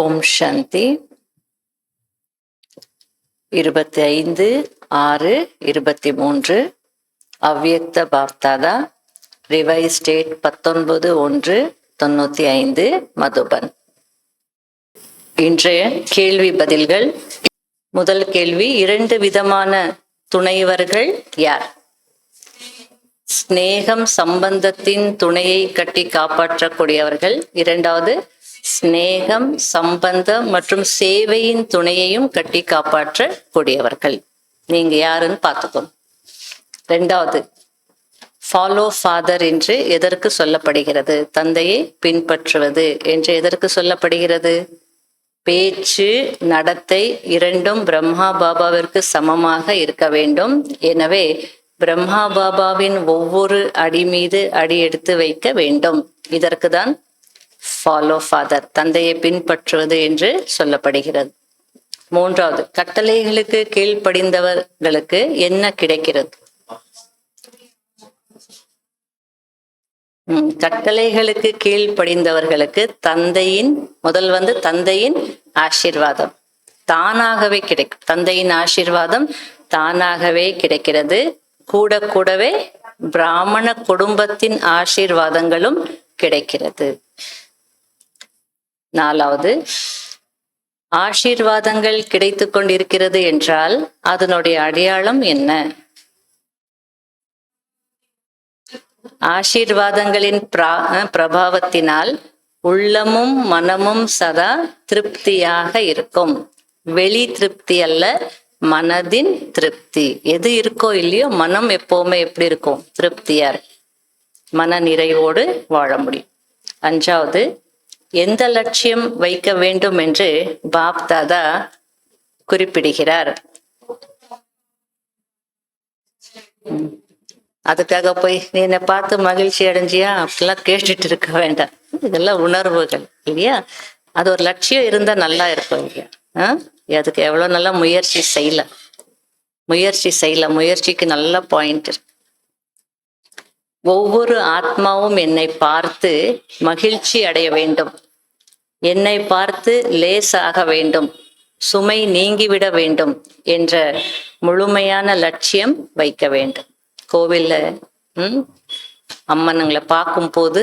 ஓம் சாந்தி. 25/6/23 அவ்யக்த Bapdada, revise date 19/1/95 Madhuban. இன்றைய கேள்வி பதில்கள். முதல் கேள்வி, 2 விதமான துணைவர்கள் யார்? ஸ்நேகம் சம்பந்தத்தின் துணையை கட்டி காப்பாற்றக்கூடியவர்கள். இரண்டாவது, ஸ்நேகம் சம்பந்தம் மற்றும் சேவையின் துணையையும் கட்டி காப்பாற்றக்கூடியவர்கள். நீங்க யாருன்னு பார்த்துக்கணும். ரெண்டாவது, ஃபாலோ ஃபாதர் என்று எதற்கு சொல்லப்படுகிறது? தந்தையை பின்பற்றுவது என்று எதற்கு சொல்லப்படுகிறது? பேச்சு நடத்தை இரண்டும் பிரம்மா பாபாவிற்கு சமமாக இருக்க வேண்டும். எனவே பிரம்மா பாபாவின் ஒவ்வொரு அடி மீது அடி எடுத்து வைக்க வேண்டும். இதற்கு தான் ஃபாலோ ஃபாதர், தந்தையை பின்பற்றுவது என்று சொல்லப்படுகிறது. மூன்றாவது, கட்டளைகளுக்கு கீழ்ப்படிந்தவர்களுக்கு என்ன கிடைக்கிறது? கட்டளைகளுக்கு கீழ்ப்படிந்தவர்களுக்கு தந்தையின் ஆசீர்வாதம் தானாகவே கிடைக்கும். தந்தையின் ஆசீர்வாதம் தானாகவே கிடைக்கிறது. கூடவே பிராமண குடும்பத்தின் ஆசீர்வாதங்களும் கிடைக்கிறது. நாலாவது, ஆசீர்வாதங்கள் கிடைத்து கொண்டிருக்கிறது என்றால் அதனுடைய அடையாளம் என்ன? ஆசீர்வாதங்களின் பிரபாவத்தினால் உள்ளமும் மனமும் சதா திருப்தியாக இருக்கும். வெளி திருப்தி அல்ல, மனதின் திருப்தி. எது இருக்கோ இல்லையோ மனம் எப்பவுமே எப்படி இருக்கும்? திருப்தியா இருக்கும். மன நிறைவோடு வாழ முடியும். அஞ்சாவது, எந்த லட்சியம் வைக்க வேண்டும் என்று பாப் தாதா குறிப்பிடுகிறார்? அதுக்காக போய் நீ என்னை பார்த்து மகிழ்ச்சி அடைஞ்சியா அப்படிலாம் கேட்டுட்டு இருக்க வேண்டாம். இதெல்லாம் உணர்வுகள் இல்லையா? அது ஒரு லட்சியம் இருந்தா நல்லா இருக்கும் இல்லையா? அதுக்கு எவ்வளவு நல்லா முயற்சி செய்யலாம். முயற்சிக்கு நல்ல பாயிண்ட் இருக்கு. ஒவ்வொரு ஆத்மாவும் என்னை பார்த்து மகிழ்ச்சி அடைய வேண்டும், என்னை பார்த்து லேசாக வேண்டும், சுமை நீங்கிவிட வேண்டும் என்ற முழுமையான லட்சியம் வைக்க வேண்டும். கோவில்ல அம்மனுங்களை பார்க்கும் போது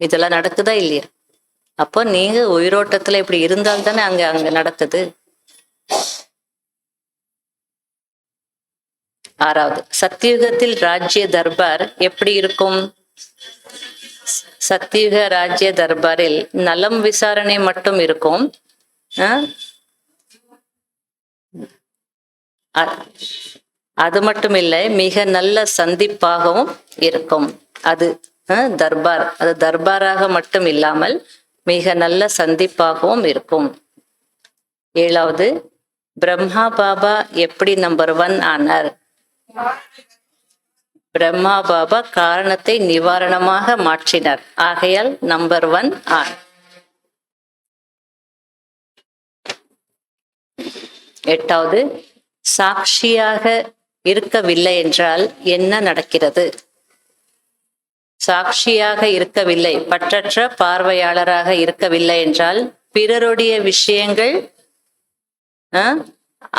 இதெல்லாம் நடக்குதா இல்லையா? அப்போ நீங்க உயிரோட்டத்துல இப்படி இருந்தால்தானே அங்க நடக்குது. ஆறாவது, சத்தியுகத்தில் ராஜ்ய தர்பார் எப்படி இருக்கும்? சத்தியுக ராஜ்ய தர்பாரில் நலம் விசாரணை மட்டும் இருக்கும். அது மட்டும் இல்லை, மிக நல்ல சந்திப்பாகவும் இருக்கும். அது தர்பார், அது தர்பாராக மட்டும் இல்லாமல் மிக நல்ல சந்திப்பாகவும் இருக்கும். ஏழாவது, பிரம்மா பாபா எப்படி நம்பர் 1 ஆனார்? பிரம்மா பாபா காரணத்தை நிவாரணமாக மாற்றினார். ஆகையால் நம்பர் 1 ஆனார். எட்டாவது, சாட்சியாக இருக்கவில்லை என்றால் என்ன நடக்கிறது? சாட்சியாக இருக்கவில்லை, பற்றற்ற பார்வையாளராக இருக்கவில்லை என்றால் பிறருடைய விஷயங்கள்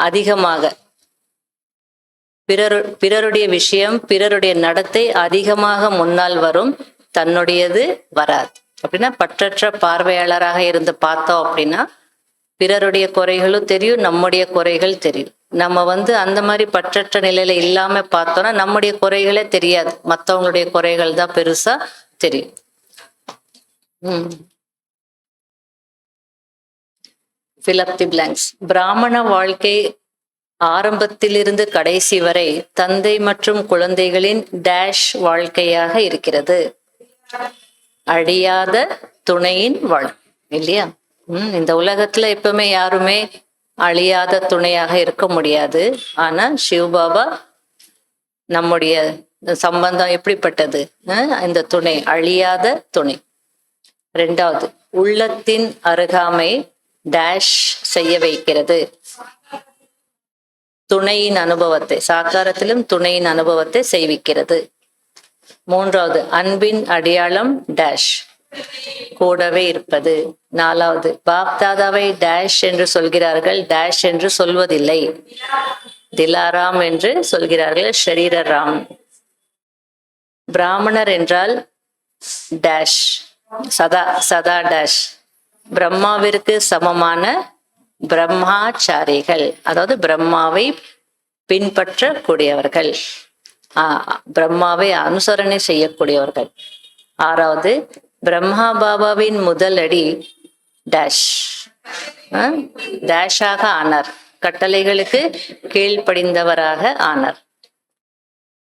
அதிகமாக, பிறருடைய விஷயம், பிறருடைய நடத்தை அதிகமாக முன்னால் வரும், தன்னுடையது வராது. அப்படின்னா பற்றற்ற பார்வையாளராக இருந்து பார்த்தோம் அப்படின்னா பிறருடைய குறைகளும் தெரியும், நம்முடைய குறைகள் தெரியும். நம்ம அந்த மாதிரி பற்றற்ற நிலையில இல்லாம பார்த்தோம்னா நம்முடைய குறைகளே தெரியாது, மற்றவங்களுடைய குறைகள் தான் பெருசா தெரியும். fill up the blanks. பிராமண வாழ்க்கை ஆரம்பத்திலிருந்து கடைசி வரை தந்தை மற்றும் குழந்தைகளின் டேஷ் வாழ்க்கையாக இருக்கிறது. அழியாத துணையின் வாழ்க்கை இல்லையா? இந்த உலகத்துல எப்பவுமே யாருமே அழியாத துணையாக இருக்க முடியாது. ஆனா சிவபாபா நம்முடைய சம்பந்தம் எப்படிப்பட்டது? இந்த துணை அழியாத துணை. ரெண்டாவது, உள்ளத்தின் அருகாமை டேஷ் செய்ய வைக்கிறது. துணையின் அனுபவத்தை, சாக்காரத்திலும் துணையின் அனுபவத்தை செய்விக்கிறது. மூன்றாவது, அன்பின் அடையாளம் டேஷ், கூடவே இருப்பது. நாலாவது, பாப்தாதாவை டேஷ் என்று சொல்கிறார்கள், டேஷ் என்று சொல்வதில்லை. திலாராம் என்று சொல்கிறார்கள், ஷரீரராம். பிராமணர் என்றால் டேஷ், சதா சதா டேஷ். பிரம்மாவிற்கு சமமான பிரம்மாச்சாரிகள், அதாவது பிரம்மாவை பின்பற்றக்கூடியவர்கள், பிரம்மாவை அனுசரணை செய்யக்கூடியவர்கள். ஆறாவது, பிரம்மா பாபாவின் முதல் அடி டேஷ், டேஷாக ஆனார், கட்டளைகளுக்கு கீழ்ப்படிந்தவராக ஆனார்.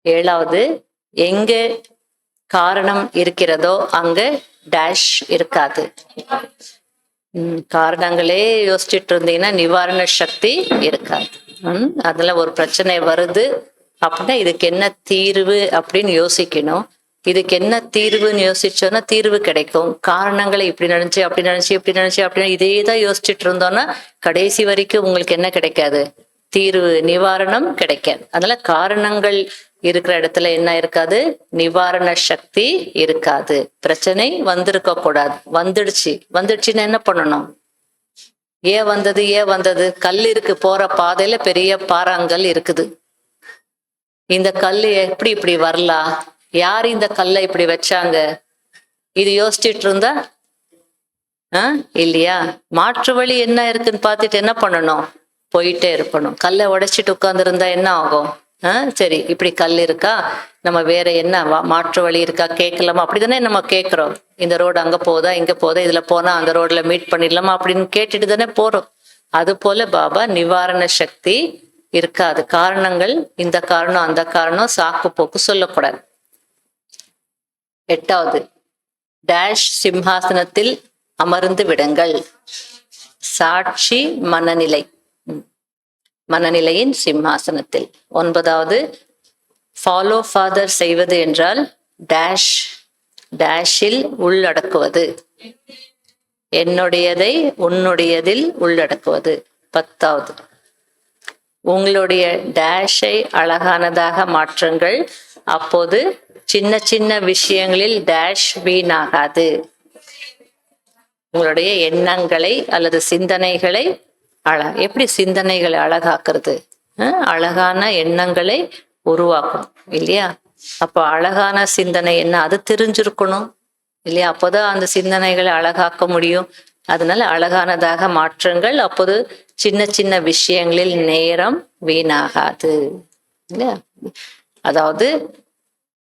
ஏழாவது, எங்கே காரணம் இருக்கிறதோ அங்க டேஷ் இருக்காது. காரணங்களே யோசிச்சுட்டு இருந்தீங்கன்னா நிவாரண சக்தி இருக்காது. அதுல ஒரு பிரச்சனை வருது அப்படின்னா இதுக்கு என்ன தீர்வு அப்படின்னு யோசிக்கணும். இதுக்கு என்ன தீர்வுன்னு யோசிச்சோன்னா தீர்வு கிடைக்கும். காரணங்களை இப்படி நினைச்சு அப்படி நினைச்சு இப்படி நினைச்சு அப்படின்னு இதே தான் யோசிச்சுட்டு இருந்தோம்னா கடைசி வரைக்கும் உங்களுக்கு என்ன கிடைக்காது? தீர்வு, நிவாரணம் கிடைக்காது. அதனால காரணங்கள் இருக்கிற இடத்துல என்ன இருக்காது? நிவாரண சக்தி இருக்காது. பிரச்சனை வந்திருக்க கூடாது. வந்துடுச்சுன்னா என்ன பண்ணணும்? ஏன் வந்தது? கல் இருக்கு, போற பாதையில பெரிய பாறாங்கல் இருக்குது. இந்த கல் எப்படி இப்படி வரலாம்? யார் இந்த கல்லை இப்படி வச்சாங்க? இது யோசிச்சுட்டு இருந்தா இல்லையா? மாற்று வழி என்ன இருக்குன்னு பார்த்துட்டு என்ன பண்ணணும்? போயிட்டே இருக்கணும். கல்லை உடைச்சிட்டு உட்கார்ந்து இருந்தா என்ன ஆகும்? சரி, இப்படி கல் இருக்கா, நம்ம வேற என்ன மாற்று வழி இருக்கா கேட்கலாமா? அப்படிதானே நம்ம கேட்கிறோம். இந்த ரோடு அங்க போதா, இங்க போதா, இதுல போனா அந்த ரோட்ல மீட் பண்ணிடலாமா அப்படின்னு கேட்டுட்டு தானே போறோம். அது போல பாபா நிவாரண சக்தி இருக்காது. காரணங்கள், இந்த காரணம் அந்த காரணம், சாக்கு போக்கு சொல்லக்கூடாது. எட்டாவது, டேஷ் சிம்ஹாசனத்தில் அமர்ந்து விடுங்கள், சாட்சி மனநிலை, மனநிலையின் சிம்ஹாசனத்தில். ஒன்பதாவது, ஃபாலோ ஃபாதர் செய்வது என்றால் டேஷ், டேஷில் உள்ளடக்குவது, என்னுடையதை உன்னுடையதில் உள்ளடக்குவது. பத்தாவது, உங்களுடைய டேஷை அழகானதாக மாற்றுங்கள், அப்போது சின்ன சின்ன விஷயங்களில் டேஷ் வீணாகாது. உங்களுடைய எண்ணங்களை அல்லது சிந்தனைகளை எப்படி சிந்தனைகளை அழகாக்குறது? அழகான எண்ணங்களை உருவாக்கும் இல்லையா? அப்போ அழகான சிந்தனை என்ன, அது தெரிஞ்சிருக்கணும் இல்லையா? அப்போதான் அந்த சிந்தனைகளை அழகாக்க முடியும். அதனால அழகானதாக மாற்றுங்கள், அப்போது சின்ன சின்ன விஷயங்களில் நேரம் வீணாகாது இல்லையா? அதாவது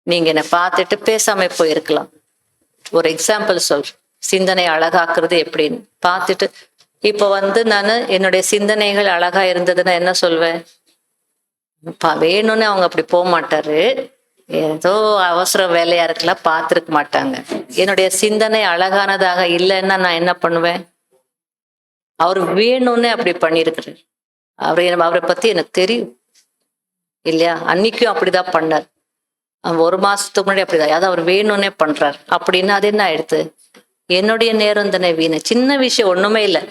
நீங்க என்ன பார்த்துட்டு பேசாம போயிருக்கலாம். ஒரு எக்ஸாம்பிள் சொல்றேன், சிந்தனை அழகாக்குறது எப்படின்னு பார்த்துட்டு. இப்போ நான் என்னுடைய சிந்தனைகள் அழகா இருந்ததுன்னா என்ன சொல்வேன்? வேணும்னு அவங்க அப்படி போக மாட்டாரு, ஏதோ அவசர வேலையா இருக்கலாம், பார்த்துருக்க மாட்டாங்க. என்னுடைய சிந்தனை அழகானதாக இல்லைன்னா நான் என்ன பண்ணுவேன்? அவர் வேணும்னு அப்படி பண்ணிருக்கிறேன், அவரை பத்தி எனக்கு தெரியும் இல்லையா? அன்னைக்கும் அப்படிதான் பண்ணார், ஒரு மாசத்துக்கு முன்னாடி அப்படிதான், அதாவது அவர் வேணும்னே பண்றாரு அப்படின்னு. அது என்ன ஆயிடுது? என்னுடைய நேரம் தானே வீணு. சின்ன விஷயம் ஒண்ணுமே இல்லை,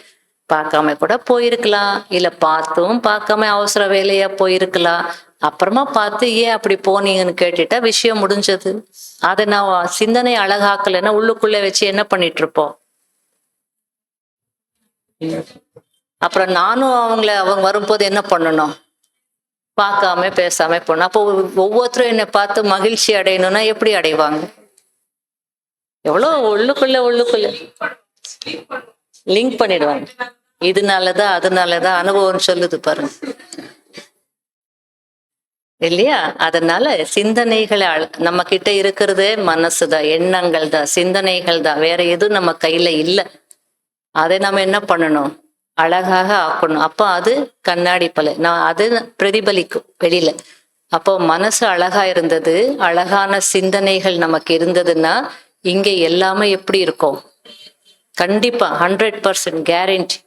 பார்க்காம கூட போயிருக்கலாம், இல்ல பார்த்தும் பார்க்காம அவசர வேலையா போயிருக்கலாம். அப்புறமா பார்த்து ஏன் அப்படி போனீங்கன்னு கேட்டுட்டா விஷயம் முடிஞ்சது. அதை நான் சிந்தனை அழகாக்கலைன்னா உள்ளுக்குள்ளே வச்சு என்ன பண்ணிட்டு இருப்போம்? அப்புறம் நானும் அவங்க வரும்போது என்ன பண்ணணும்? பார்க்காம பேசாம போனோம். அப்போ ஒவ்வொருத்தரும் என்னை பார்த்து மகிழ்ச்சி அடையணும்னா எப்படி அடைவாங்க? எவ்வளோ உள்ளுக்குள்ள லிங்க் பண்ணிடுவாங்க. இதனாலதான் அதனாலதான் அனுபவம் சொல்லுது பாருங்க இல்லையா? அதனால சிந்தனைகளை நம்ம கிட்ட இருக்கிறதே மனசுதான், எண்ணங்கள் தான், சிந்தனைகள் தான், வேற எதுவும் நம்ம கையில இல்லை. அதை நம்ம என்ன பண்ணணும்? அழகாக ஆக்கணும். அப்போ அது கண்ணாடி போல அது பிரதிபலிக்கும் வெளியில. அப்போ மனசு அழகா இருந்தது, அழகான சிந்தனைகள் நமக்கு இருந்ததுன்னா இங்க எல்லாமே எப்படி இருக்கும்? கண்டிப்பா 100% கேரண்டி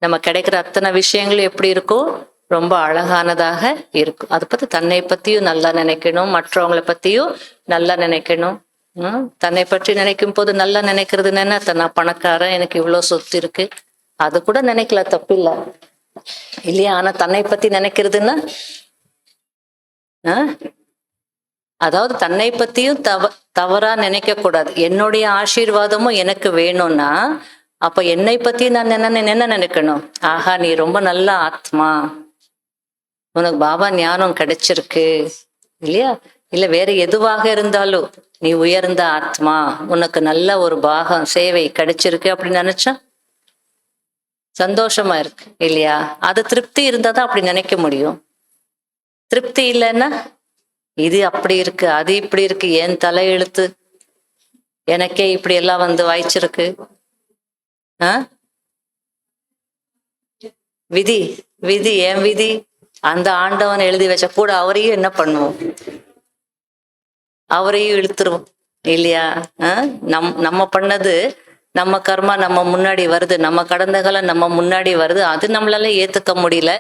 நம்ம கிடைக்கிற அத்தனை விஷயங்களும் எப்படி இருக்கும்? ரொம்ப அழகானதாக இருக்கும். அதை பத்தி தன்னை பத்தியும் நல்லா நினைக்கணும், மற்றவங்களை பத்தியும் நல்லா நினைக்கணும். தன்னை பற்றி நினைக்கும் போது நல்லா நினைக்கிறதுன்னு என்ன, நான் பணக்காரன், எனக்கு இவ்வளவு சொத்து இருக்கு, அது கூட நினைக்கல, தப்பில்லை இல்லையா? ஆனா தன்னை பத்தி நினைக்கிறதுன்னா அதாவது தன்னை பத்தியும் தவறா நினைக்க கூடாது. என்னுடைய ஆசீர்வாதமும் எனக்கு வேணும்னா அப்ப என்னை பத்தி நான் என்ன நினைக்கணும்? ஆஹா, நீ ரொம்ப நல்ல ஆத்மா, உனக்கு பாபா ஞானம் கிடைச்சிருக்கு இல்லையா? இல்ல வேற எதுவாக இருந்தாலும் நீ உயர்ந்த ஆத்மா, உனக்கு நல்ல ஒரு பாகம் சேவை கிடைச்சிருக்கு அப்படின்னு நினைச்சா சந்தோஷமா இருக்கு இல்லையா? அது திருப்தி இருந்தா தான் அப்படி நினைக்க முடியும். திருப்தி இல்லைன்னா இது அப்படி இருக்கு, அது இப்படி இருக்கு, என் தலை எழுத்து, எனக்கே இப்படி எல்லாம் வந்து வாய்ச்சிருக்கு, விதி விதி என் விதி, அந்த ஆண்டவன் எழுதி வச்ச கூட அவரையும் என்ன பண்ணுவோம்? அவரையும் இழுத்துருவோம் இல்லையா? நம்ம பண்ணது, நம்ம கர்மா நம்ம முன்னாடி வருது, நம்ம கடந்த காலம் நம்ம முன்னாடி வருது, அது நம்மளால ஏத்துக்க முடியல.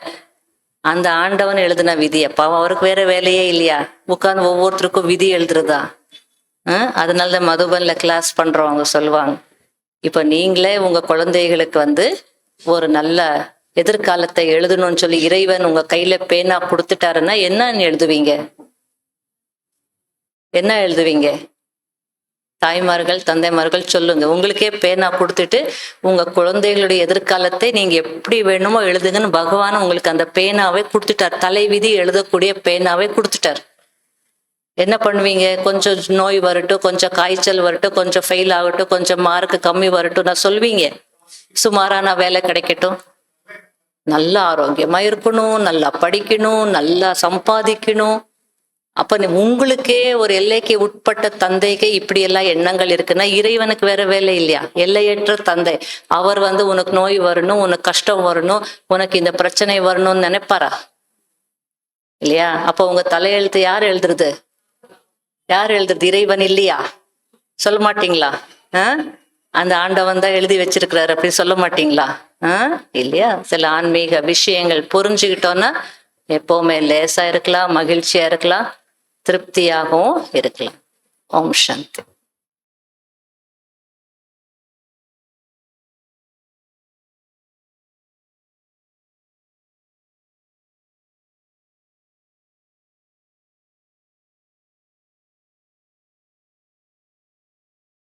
அந்த ஆண்டவன் எழுதின விதி அப்பா, அவருக்கு வேற வேலையே இல்லையா? உட்கார்ந்து ஒவ்வொருத்தருக்கும் விதி எழுதுறதா? அதனாலதான் மதுபன்ல கிளாஸ் பண்றவங்க சொல்லுவாங்க, இப்ப நீங்களே உங்க குழந்தைகளுக்கு வந்து ஒரு நல்ல எதிர்காலத்தை எழுதணும்னு சொல்லி இறைவன் உங்க கையில பேனா கொடுத்துட்டாருன்னா என்ன எழுதுவீங்க? என்ன எழுதுவீங்க? தாய்மார்கள் தந்தைமார்கள் சொல்லுங்க, உங்களுக்கே பேனா கொடுத்துட்டு உங்க குழந்தைகளுடைய எதிர்காலத்தை நீங்க எப்படி வேணுமோ எழுதுங்கன்னு பகவான் உங்களுக்கு அந்த பேனாவை கொடுத்துட்டார். தலைவிதி எழுதக்கூடிய பேனாவை கொடுத்துட்டார். என்ன பண்ணுவீங்க? கொஞ்சம் நோய் வரட்டும், கொஞ்சம் காய்ச்சல் வரட்டும், கொஞ்சம் ஃபெயில் ஆகட்டும், கொஞ்சம் மார்க் கம்மி வரட்டும், நான் சொல்வீங்க சுமாரான வேலை கிடைக்கட்டும், நல்லா ஆரோக்கியமா இருக்கணும், நல்லா படிக்கணும், நல்லா சம்பாதிக்கணும். அப்ப உங்களுக்கே ஒரு எல்லைக்கு உட்பட்ட தந்தைக்கு இப்படி எல்லாம் எண்ணங்கள் இருக்குன்னா இறைவனுக்கு வேற வேலை இல்லையா? எல்லையற்ற தந்தை அவர் வந்து உனக்கு நோய் வரணும், உனக்கு கஷ்டம் வரணும், உனக்கு இந்த பிரச்சனை வரணும்னு நினைப்பாரா? இல்லையா? அப்ப உங்க தலையெழுத்து யார் எழுதுறது? யார் எழுதுறது? இறைவன் இல்லையா? சொல்ல மாட்டீங்களா? அந்த ஆண்டவன் தான் எழுதி வச்சிருக்கிறாரு அப்படி சொல்ல மாட்டீங்களா? இல்லையா? சில ஆன்மீக விஷயங்கள் புரிஞ்சுக்கிட்டோம்னா எப்பவுமே லேசா இருக்கலாம், மகிழ்ச்சியா இருக்கலாம், திருப்தியாகவும் இருக்கலாம். ஓம் சாந்தி.